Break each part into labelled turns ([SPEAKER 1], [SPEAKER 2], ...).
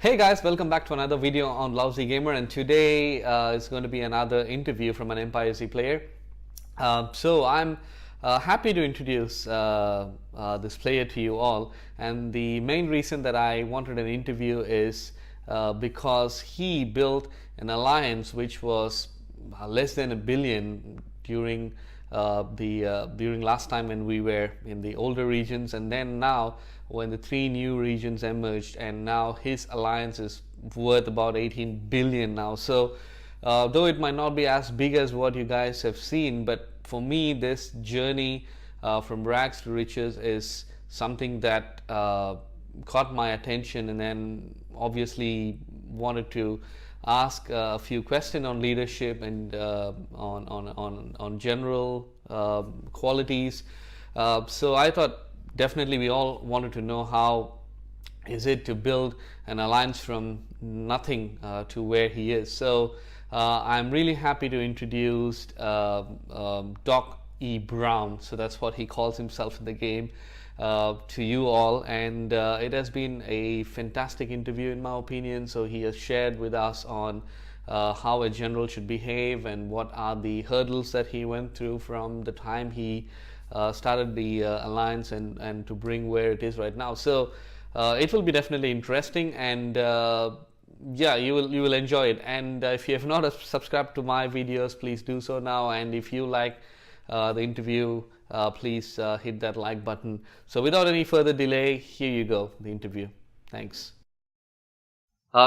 [SPEAKER 1] Hey guys, welcome back to another video on Lousy Gamer, and today is going to be another interview from an Empire Z player. So I'm happy to introduce this player to you all, and the main reason that I wanted an interview is because he built an alliance which was less than $1 billion during during last time when we were in the older regions, and then now when the 3 new regions emerged, and now his alliance is worth about 18 billion now. So though it might not be as big as what you guys have seen, but for me this journey from rags to riches is something that caught my attention, and then obviously wanted to ask a few questions on leadership and on general qualities. So I thought definitely we all wanted to know how is it to build an alliance from nothing to where he is. So I'm really happy to introduce Doc E. Brown, so that's what he calls himself in the game, to you all, and it has been a fantastic interview in my opinion. So he has shared with us on how a general should behave and what are the hurdles that he went through from the time he started the alliance and to bring where it is right now. So it will be definitely interesting, and yeah, you will enjoy it. And if you have not subscribed to my videos, please do so now, and if you like the interview, please hit that like button. So without any further delay, here you go, the interview. Thanks.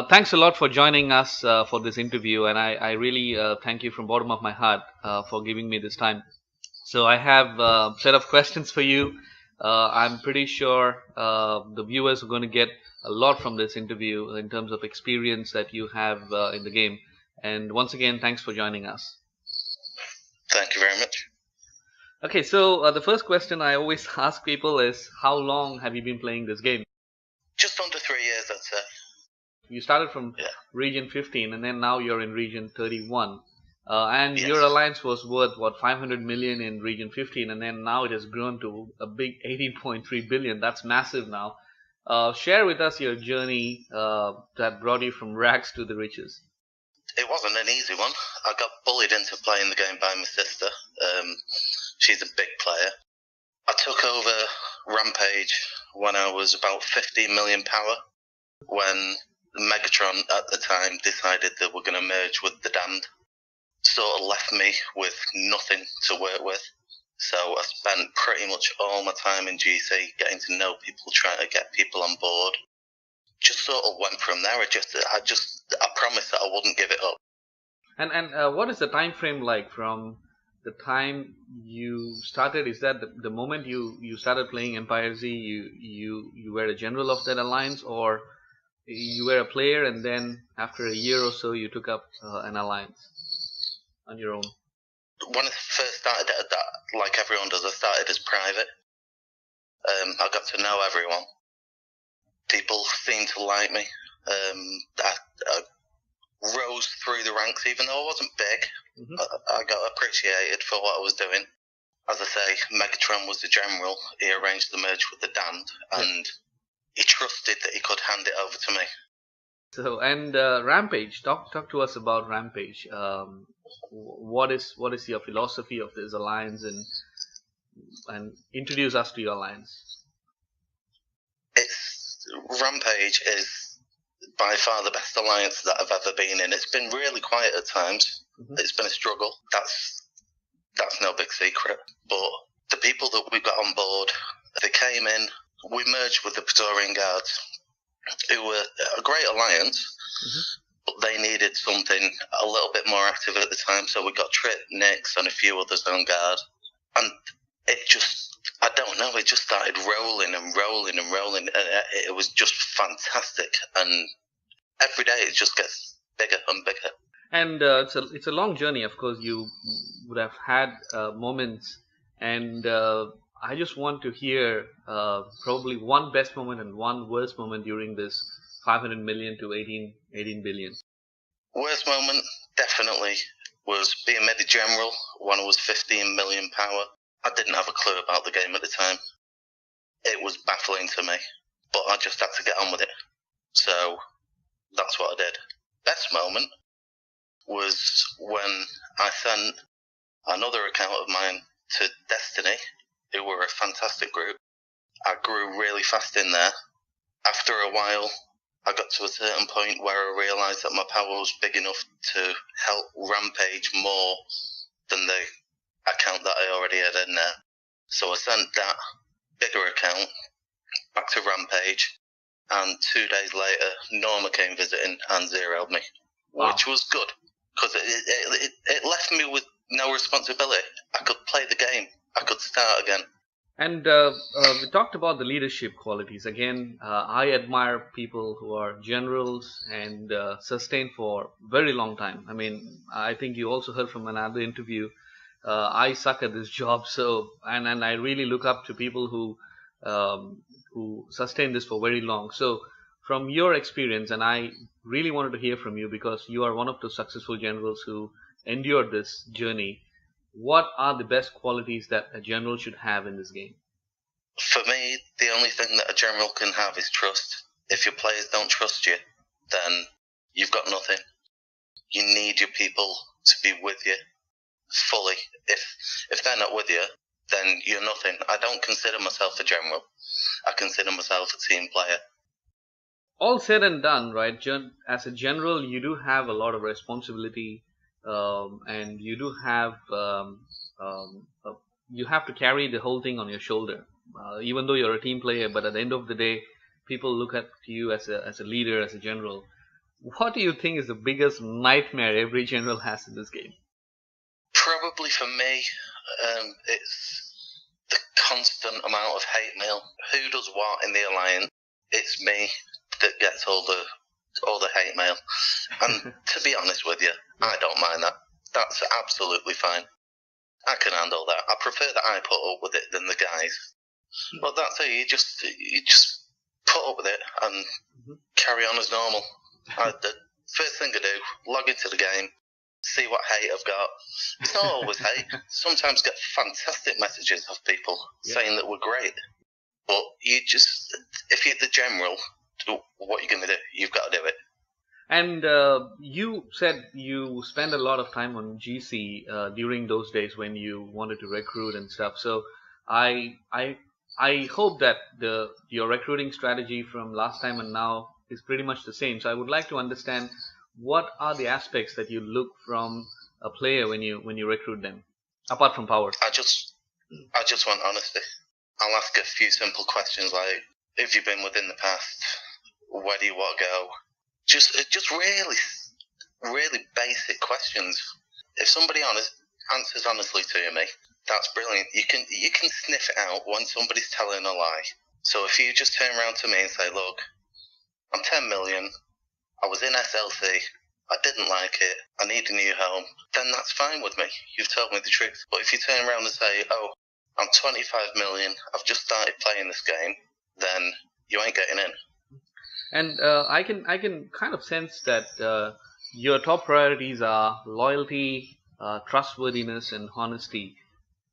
[SPEAKER 1] Thanks a lot for joining us for this interview, and I really thank you from bottom of my heart for giving me this time. So I have a set of questions for you. I'm pretty sure the viewers are going to get a lot from this interview in terms of experience that you have in the game. And once again, thanks for joining us.
[SPEAKER 2] Thank you very much.
[SPEAKER 1] Okay, so the first question I always ask people is, how long have you been playing this game?
[SPEAKER 2] Just under 3 years, I'd say.
[SPEAKER 1] You started from region 15, and then now you're in region 31. And
[SPEAKER 2] Yes.
[SPEAKER 1] your alliance was worth what, 500 million in region 15, and then now it has grown to a big 18.3 billion. That's massive now. Share with us your journey that brought you from rags to the riches.
[SPEAKER 2] It wasn't an easy one. I got bullied into playing the game by my sister. She's a big player. I took over Rampage when I was about 15 million power, when Megatron at the time decided that we're going to merge with the Damned. Sort of left me with nothing to work with. So I spent pretty much all my time in GC getting to know people, trying to get people on board. Just sort of went from there. I promised that I wouldn't give it up.
[SPEAKER 1] And what is the time frame like from the time you started? Is that the moment you started playing Empire Z, you were a general of that alliance, or you were a player and then after a year or so you took up an alliance on your own?
[SPEAKER 2] When I first started that, like everyone does, I started as private. I got to know everyone. People seemed to like me. I rose through the ranks, even though I wasn't big.
[SPEAKER 1] Mm-hmm.
[SPEAKER 2] I got appreciated for what I was doing. As I say, Megatron was the general. He arranged the merge with the Damned, and he trusted that he could hand it over to me.
[SPEAKER 1] So, and Rampage, talk to us about Rampage. What is your philosophy of this alliance, and introduce us to your alliance?
[SPEAKER 2] Rampage is by far the best alliance that I've ever been in. It's been really quiet at times. Mm-hmm. It's been a struggle. That's no big secret. But the people that we got on board, they came in. We merged with the Praetorian Guards, who were a great alliance. Mm-hmm. But they needed something a little bit more active at the time, so we got Trip, Nix, and a few others on guard. And it just, I don't know, it just started rolling and rolling and rolling. It was just fantastic, and every day it just gets bigger and bigger.
[SPEAKER 1] And it's a long journey, of course. You would have had moments, and I just want to hear probably one best moment and one worst moment during this 500 million to 18 billion.
[SPEAKER 2] Worst moment definitely was being made a general when I was 15 million power. I didn't have a clue about the game at the time. It was baffling to me, but I just had to get on with it. So that's what I did. Best moment was when I sent another account of mine to Destiny, who were a fantastic group. I grew really fast in there. After a while, I got to a certain point where I realised that my power was big enough to help Rampage more than the account that I already had in there. So I sent that bigger account back to Rampage, and 2 days later, Norma came visiting and zeroed me, which was good, because it left me with no responsibility. I could play the game. I could start again.
[SPEAKER 1] And we talked about the leadership qualities. Again, I admire people who are generals and sustain for very long time. I mean, I think you also heard from another interview. I suck at this job, so and I really look up to people who sustain this for very long. So, from your experience, and I really wanted to hear from you because you are one of the successful generals who endured this journey. What are the best qualities that a general should have in this game?
[SPEAKER 2] For me, the only thing that a general can have is trust. If your players don't trust you, then you've got nothing. You need your people to be with you fully. If they're not with you, then you're nothing. I don't consider myself a general. I consider myself a team player.
[SPEAKER 1] All said and done, right? As a general, you do have a lot of responsibility, and you do have you have to carry the whole thing on your shoulder. Even though you're a team player, but at the end of the day, people look at you as a leader, as a general. What do you think is the biggest nightmare every general has in this game?
[SPEAKER 2] Probably for me, it's the constant amount of hate mail. Who does what in the alliance? It's me that gets all the hate mail. And to be honest with you, I don't mind that. That's absolutely fine. I can handle that. I prefer that I put up with it than the guys. But that's it. You just put up with it and carry on as normal. The first thing I do, log into the game, see what hate I've got. It's not always hate. Sometimes get fantastic messages of people saying that we're great. But if you're the general, what you're going to do, you've got to do it.
[SPEAKER 1] And you said you spent a lot of time on GC during those days when you wanted to recruit and stuff. So I hope that your recruiting strategy from last time and now is pretty much the same. So I would like to understand what are the aspects that you look from a player when you recruit them, apart from power.
[SPEAKER 2] I just want honesty. I'll ask a few simple questions like, have you been within the past? Where do you want to go? Just really basic questions. If somebody answers honestly to me, that's brilliant. You can sniff it out when somebody's telling a lie. So if you just turn around to me and say, look, I'm 10 million, I was in SLC, I didn't like it, I need a new home, then that's fine with me. You've told me the truth. But if you turn around and say, oh, I'm 25 million, I've just started playing this game, then you ain't getting in.
[SPEAKER 1] And I can kind of sense that your top priorities are loyalty, trustworthiness, and honesty.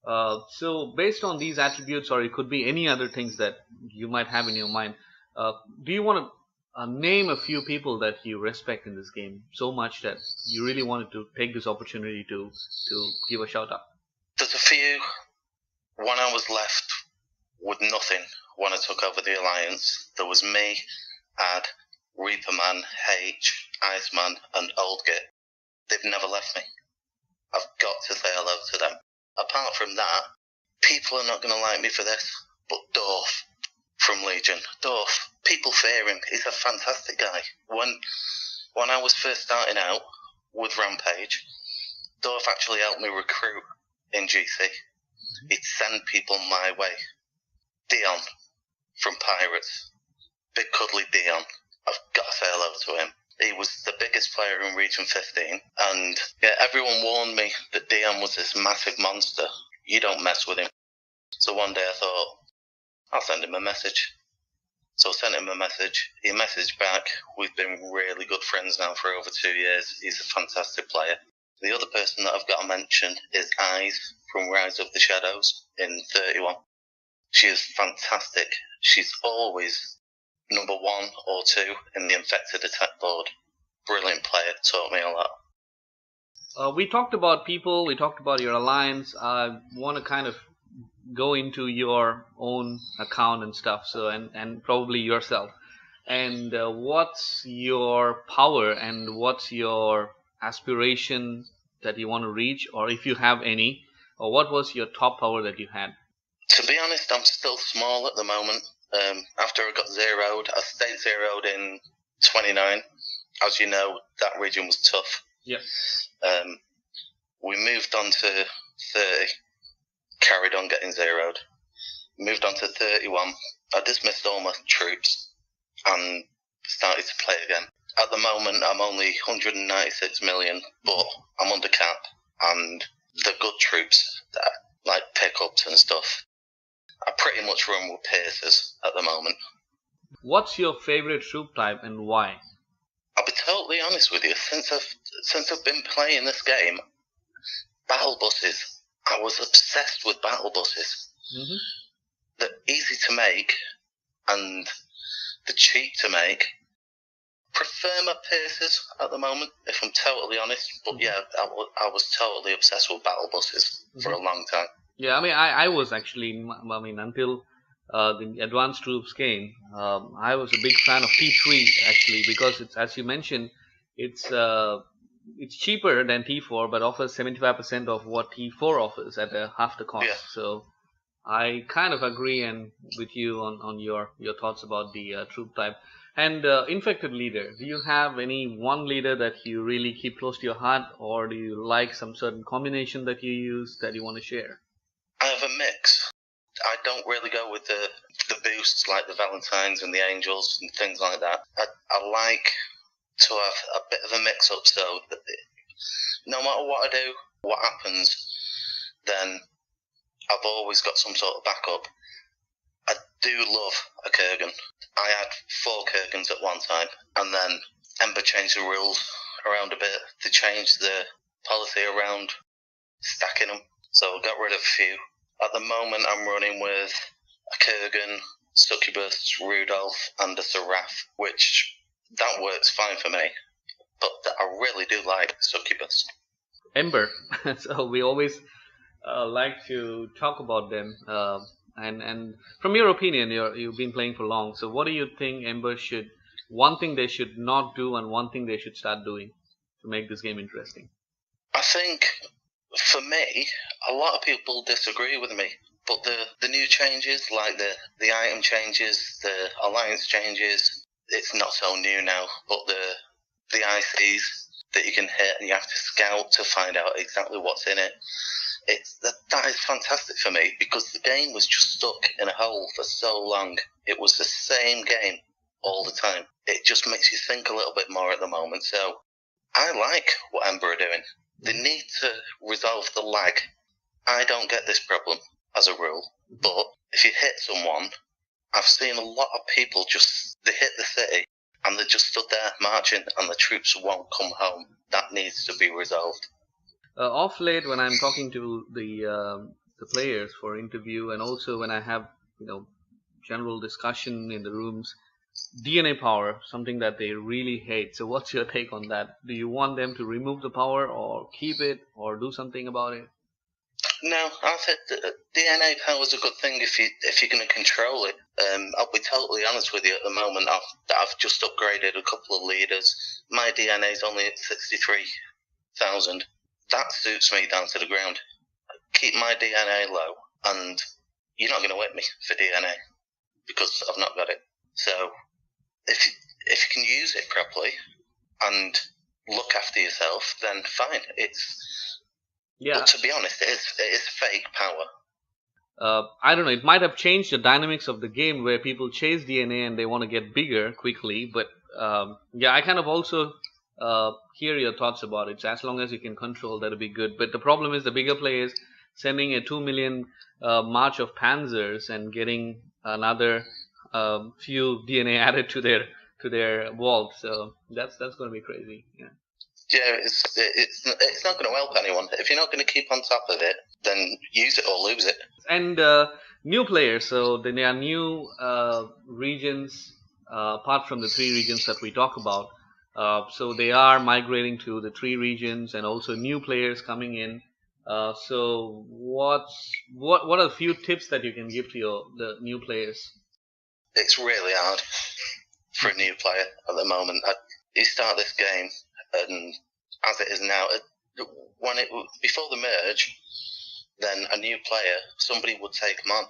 [SPEAKER 1] So based on these attributes, or it could be any other things that you might have in your mind, do you want to name a few people that you respect in this game so much that you really wanted to take this opportunity to give a shout out?
[SPEAKER 2] There's a few. When I was left with nothing when I took over the Alliance, there was me, Ad, Reaperman, H, Iceman, and Oldgate. They've never left me. I've got to say hello to them. Apart from that, people are not going to like me for this, but Dorf from Legion. Dorf, people fear him. He's a fantastic guy. When I was first starting out with Rampage, Dorf actually helped me recruit in GC. He'd send people my way. Dion from Pirates. Big cuddly Dion. I've got to say hello to him. He was the biggest player in Region 15, and everyone warned me that Dion was this massive monster. You don't mess with him. So one day I thought, I'll send him a message. So I sent him a message. He messaged back. We've been really good friends now for over 2 years. He's a fantastic player. The other person that I've got to mention is Eyes from Rise of the Shadows in 31. She is fantastic. She's always number 1 or 2 in the infected attack board. Brilliant player, taught me a lot.
[SPEAKER 1] We talked about people, we talked about your alliance. I want to kind of go into your own account and stuff, so and probably yourself. And what's your power and what's your aspiration that you want to reach, or if you have any, or what was your top power that you had?
[SPEAKER 2] To be honest, I'm still small at the moment. After I got zeroed, I stayed zeroed in 29. As you know, that region was tough.
[SPEAKER 1] Yeah.
[SPEAKER 2] We moved on to 30, carried on getting zeroed. Moved on to 31. I dismissed all my troops and started to play again. At the moment, I'm only 196 million, but I'm under cap, and the good troops, that like pickups and stuff, I pretty much run with piercers at the moment.
[SPEAKER 1] What's your favorite troop type and why?
[SPEAKER 2] I'll be totally honest with you. Since I've been playing this game, battle buses. I was obsessed with battle buses.
[SPEAKER 1] Mm-hmm.
[SPEAKER 2] They're easy to make and they're cheap to make. Prefer my piercers at the moment, if I'm totally honest. But yeah, I was totally obsessed with battle buses for a long time.
[SPEAKER 1] Yeah, I mean, I was actually, I mean, until the advanced troops came, I was a big fan of T3 actually, because it's, as you mentioned, it's cheaper than T4, but offers 75% of what T4 offers at half the cost. Yeah. So I kind of agree and with you on your thoughts about the troop type. And infected leader, do you have any one leader that you really keep close to your heart, or do you like some certain combination that you use that you want to share?
[SPEAKER 2] I have a mix. I don't really go with the boosts like the Valentines and the Angels and things like that. I like to have a bit of a mix up, so that no matter what I do, what happens, then I've always got some sort of backup. I do love a Kurgan. I had 4 Kurgans at one time, and then Ember changed the rules around a bit. They changed the policy around stacking them, so I got rid of a few. At the moment, I'm running with a Kurgan, Succubus, Rudolph, and a Seraph, which that works fine for me. But I really do like Succubus.
[SPEAKER 1] Ember. So we always like to talk about them. And from your opinion, you've been playing for long. So what do you think Ember should, one thing they should not do and one thing they should start doing to make this game interesting?
[SPEAKER 2] I think, for me, a lot of people disagree with me. But the new changes, like the item changes, the alliance changes, it's not so new now. But the ICs that you can hit and you have to scout to find out exactly what's in it. That is fantastic for me, because the game was just stuck in a hole for so long. It was the same game all the time. It just makes you think a little bit more at the moment. So I like what Ember are doing. They need to resolve the lag. I don't get this problem as a rule, but if you hit someone, I've seen a lot of people they hit the city and they just stood there marching and the troops won't come home. That needs to be resolved.
[SPEAKER 1] Off late, when I'm talking to the players for interview, and also when I have general discussion in the rooms, DNA power, something that they really hate. So what's your take on that? Do you want them to remove the power or keep it or do something about it?
[SPEAKER 2] No, I think DNA power is a good thing if you're going to control it. I'll be totally honest with you. At the moment, I've just upgraded a couple of leaders. My DNA is only at 63,000. That suits me down to the ground. Keep my DNA low, and you're not going to whip me for DNA because I've not got it. So if you can use it properly and look after yourself, then fine. But to be honest, it is fake power.
[SPEAKER 1] I don't know. It might have changed the dynamics of the game where people chase DNA and they want to get bigger quickly. But I kind of also hear your thoughts about it. So as long as you can control, that'll be good. But the problem is the bigger players sending a 2 million march of panzers and getting another few DNA added to their vault. So that's going to be crazy. Yeah.
[SPEAKER 2] Yeah, it's not going to help anyone. If you're not going to keep on top of it, then use it or lose it.
[SPEAKER 1] And new players, so there are new regions apart from the 3 regions that we talk about. So they are migrating to the 3 regions, and also new players coming in. So what are a few tips that you can give to the new players?
[SPEAKER 2] It's really hard for a new player at the moment. You start this game, and as it is now, before the merge, then a new player, somebody would take them on.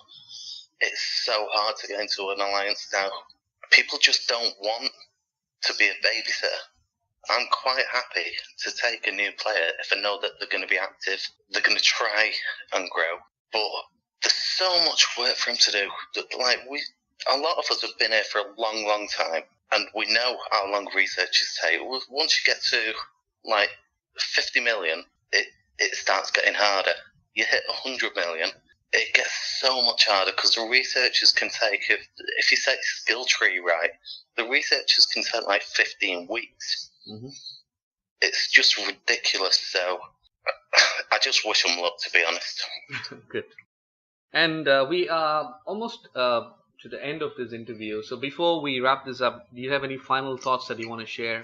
[SPEAKER 2] It's so hard to get into an alliance now. People just don't want to be a babysitter. I'm quite happy to take a new player if I know that they're going to be active, they're going to try and grow. But there's so much work for him to do. A lot of us have been here for a long, long time, and we know how long researchers take. Once you get to 50 million, it starts getting harder. You hit 100 million, it gets so much harder, because the researchers can take, if you set skill tree right, the researchers can take 15 weeks.
[SPEAKER 1] Mm-hmm.
[SPEAKER 2] It's just ridiculous. So I just wish them luck, to be honest.
[SPEAKER 1] Good. And we are almost to the end of this interview. So before we wrap this up, do you have any final thoughts that you want to share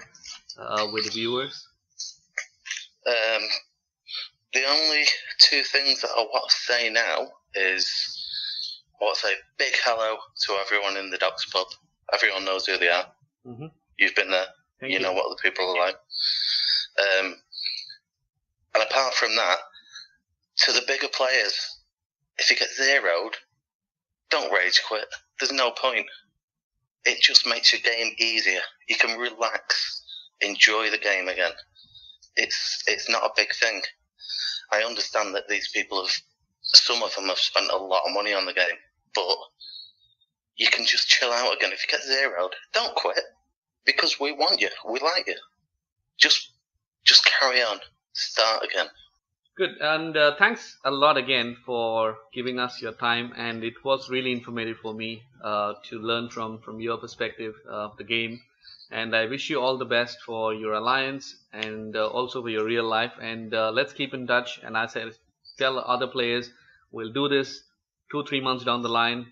[SPEAKER 1] with the viewers?
[SPEAKER 2] The only 2 things that I want to say now is I want to say big hello to everyone in the Docks Pub. Everyone knows who they are.
[SPEAKER 1] Mm-hmm.
[SPEAKER 2] You've been there. You know what the people are like. And apart from that, to the bigger players, if you get zeroed, don't rage quit. There's no point. It just makes your game easier. You can relax, enjoy the game again. It's not a big thing. I understand that these people some of them have spent a lot of money on the game, but you can just chill out again. If you get zeroed, don't quit, because we want you, we like you. Just carry on, start again.
[SPEAKER 1] Good, and thanks a lot again for giving us your time, and it was really informative for me to learn from your perspective of the game. And I wish you all the best for your alliance, and also for your real life. And let's keep in touch. And as I tell other players, we'll do this 2-3 months down the line.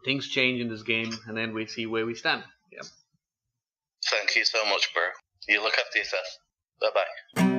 [SPEAKER 1] Things change in this game, and then we see where we stand. Yeah.
[SPEAKER 2] Thank you so much, bro. You look after yourself. Bye-bye.